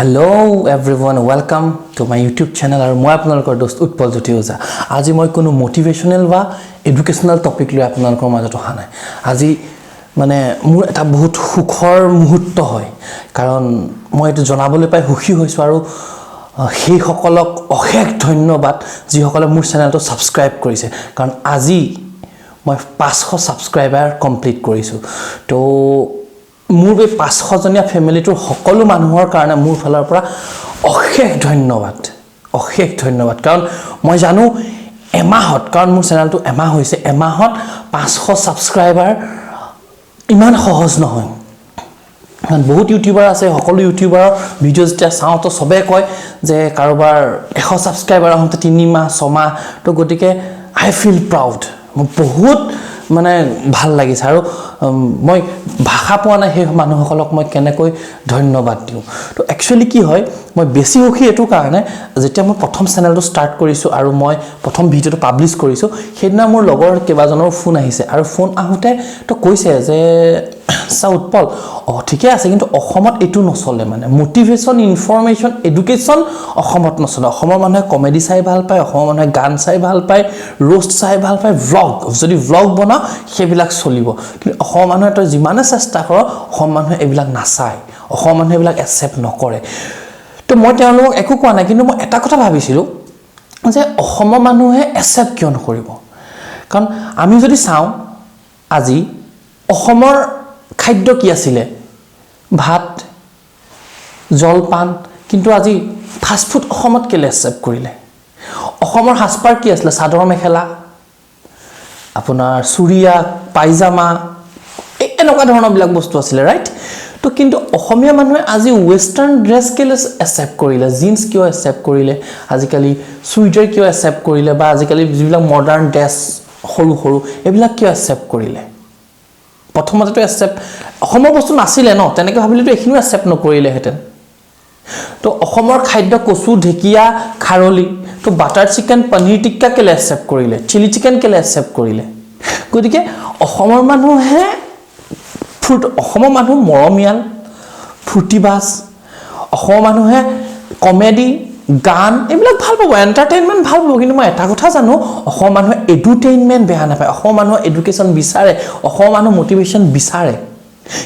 Hello everyone, welcome to my YouTube channel আৰু মই আপোনালোকৰ দোস্ত উৎপল জ্যোতি ওজা। আজি মই কোনো মোটিভেশনাল বা এডুকেশনাল টপিক লৈ আপোনালোকৰ মাজত অহা নাই। আজি মানে মোৰ এটা বহুত সুখৰ মুহূৰ্ত হয়, কাৰণ মই এটো জনাবলৈ পাই সুখী হৈছো আৰু সেই সকলক অশেষ ধন্যবাদ যিসকলে মোৰ চেনেলটো সাবস্ক্ৰাইব কৰিছে, কাৰণ আজি মই 500 সাবস্ক্ৰাইবাৰ কমপ্লিট কৰিছো। তো মোৰ এই 500 জনীয়া ফ্যামিলিটোৰ সকলো মানুহৰ কাৰণে মোৰ ফালৰ পৰা অশেষ ধন্যবাদ কাৰণ মই জানো এমাহত, কাৰণ মোৰ চেনেলটো এমাহ হৈছে, এমাহত 500 সাবস্ক্ৰাইবাৰ ইমান সহজ নহয়। বহুত ইউটিউবাৰ আছে, সকলো ইউটিউবাৰৰ ভিডিও যেতিয়া চাওঁ তো সবে কয় যে কাৰোবাৰ 100 সাবস্ক্ৰাইবাৰ আহোঁতে 3 মাহ 6 মাহ। তো গতিকে আই ফিল প্ৰাউড, মোৰ বহুত মানে ভাল লাগিছে আৰু মই ভাষা পোৱা নাই সেই মানুহসকলক মই কেনেকৈ ধন্যবাদ দিওঁ। তো একচুয়ালি কি হয়, মই বেছি সুখী এটো কাৰণে যেতিয়া মই প্ৰথম চেনেলটো ষ্টাৰ্ট কৰিছো আৰু মই প্ৰথম ভিডিওটো পাবলিশ কৰিছো, সেইদিনা মোৰ লগৰ কেইবাজনৰ ফোন আহিছে আৰু ফোন আহোতে তো কৈছে যে উৎপল ঠিকে আছে, কিন্তু অসমত এটো নচলে, মানে মোটিভেশন ইনফৰমেশন এডুকেশন অসমত নচলে। অসমৰ মানুহে কমেডি চাই ভাল পায়, অসমৰ মানুহে গান চাই ভাল পায়, roast চাই ভাল পায়, vlog, যদি vlog বনা সেইবিলাক চলিব। কিন্তু অসমৰ মানুহে তো যিমানে চেষ্টা কৰ অসম মানুহে এইবিলাক নাচায়, অসম মানুহে এইবিলাক একচেপ্ট নকৰে। তো মই তেওঁলোকক একো কোৱা নাই, কিন্তু মই এটা কথা ভাবিছিলো যে অসমৰ মানুহে একচেপ্ট কিয় নকৰিব। কাৰণ আমি যদি চাওঁ আজি অসমৰ খাদ্য কি আছিলে, ভাত জলপান, কিন্তু আজি ফাষ্ট ফুড অসমত কেলে একচেপ্ট কৰিলে। অসমৰ সাজপাৰ কি আছিলে, চাদৰ মেখেলা, আপোনাৰ চুৰিয়া পাইজামা, এনেকুৱা ধৰণৰ বিলাক বস্তু আছিলে, ৰাইট। তো কিন্তু অসমীয়া মানুহে আজি ওয়েস্টাৰ্ণ ড্ৰেছ কেলে একচেপ্ট কৰিলে, জিন্স কিয় একচেপ্ট কৰিলে, আজিকালি সুইটাৰ কিয় একচেপ্ট কৰিলে, বা আজিকালি যিবিলাক মডাৰ্ণ ড্ৰেছ সৰু সৰু এইবিলাক কিয় একচেপ্ট কৰিলে। প্ৰথমতেতো একচেপ্ট অসমৰ বস্তু নাছিলে ন, তেনেকৈ ভাবিলেতো এইখিনিও একচেপ্ট নকৰিলেহেঁতেন। তো অসমৰ খাদ্য কচু ঢেকীয়া খাৰলি, তো বাটাৰ চিকেন পনীৰ টিক্কা কেলে একচেপ্ট কৰিলে, চিলি চিকেন কেলে একচেপ্ট কৰিলে। গতিকে অসমৰ মানুহে অসমৰ মানুহ মৰমীয়াল, ফূৰ্তিবাজ, অসমৰ মানুহে কমেডি গান এইবিলাক ভাল পাব, এণ্টাৰটেইনমেণ্ট ভাল পাব। কিন্তু মই এটা কথা জানো, অসমৰ মানুহে এডুটেইনমেণ্ট বেয়া নাপায়, অসমৰ মানুহে এডুকেশ্যন বিচাৰে, অসমৰ মানুহ মোটিভেশ্যন বিচাৰে,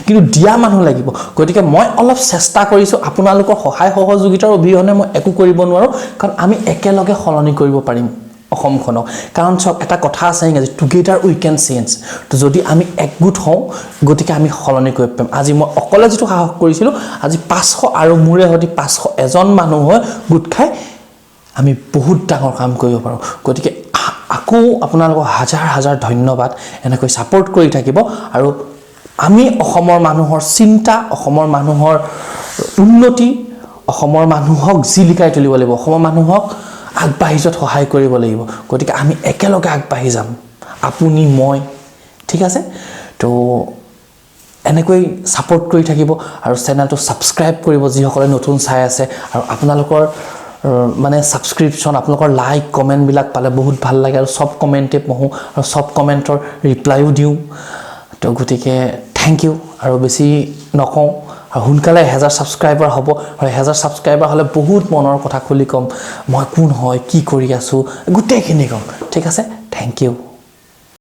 কিন্তু দিয়া মানুহ লাগিব। গতিকে মই অলপ চেষ্টা কৰিছোঁ, আপোনালোকৰ সহায় সহযোগিতাৰ অবিহনে মই একো কৰিব নোৱাৰোঁ, কাৰণ আমি একেলগে সলনি কৰিব পাৰিম অসমখনক। কাৰণ চাওক, এটা কথা আছে ইংৰাজীত, টুগেডাৰ উই কেন চেঞ্জ। তো যদি আমি একগোট হওঁ, গতিকে আমি সলনি কৰিব পাৰিম। আজি মই অকলে যিটো সাহস কৰিছিলোঁ, আজি 500 আৰু মোৰে সৈতে 500 এজন মানুহ হৈ গোট খাই আমি বহুত ডাঙৰ কাম কৰিব পাৰোঁ। গতিকে আকৌ আপোনালোকক হাজাৰ হাজাৰ ধন্যবাদ, এনেকৈ ছাপোৰ্ট কৰি থাকিব। আৰু আমি অসমৰ মানুহৰ চিন্তা, অসমৰ মানুহৰ উন্নতি, অসমৰ মানুহক জিলিকাই তুলিব লাগিব, অসমৰ মানুহক আগবাঢ়ি যোৱাত সহায় কৰিব লাগিব। গতিকে আমি একেলগে আগবাঢ়ি যাম, আপুনি মই, ঠিক আছে। তো এনেকৈ ছাপোৰ্ট কৰি থাকিব আৰু চেনেলটো ছাবস্ক্ৰাইব কৰিব যিসকলে নতুন চাই আছে। আৰু আপোনালোকৰ মানে ছাবস্ক্ৰিপশ্যন, আপোনালোকৰ লাইক কমেণ্টবিলাক পালে বহুত ভাল লাগে, আৰু সব কমেণ্টে পঢ়োঁ আৰু সব কমেণ্টৰ ৰিপ্লাইও দিওঁ। তো গতিকে থেংক ইউ, আৰু বেছি নকওঁ, আৰু সোনকালে 1000 ছাবস্ক্ৰাইবাৰ হ'ব, আৰু 1000 ছাবস্ক্ৰাইবাৰ হ'লে বহুত মনৰ কথা খুলি ক'ম, মই কোন হয়, কি কৰি আছোঁ, গোটেইখিনি ক'ম, ঠিক আছে। Thank U.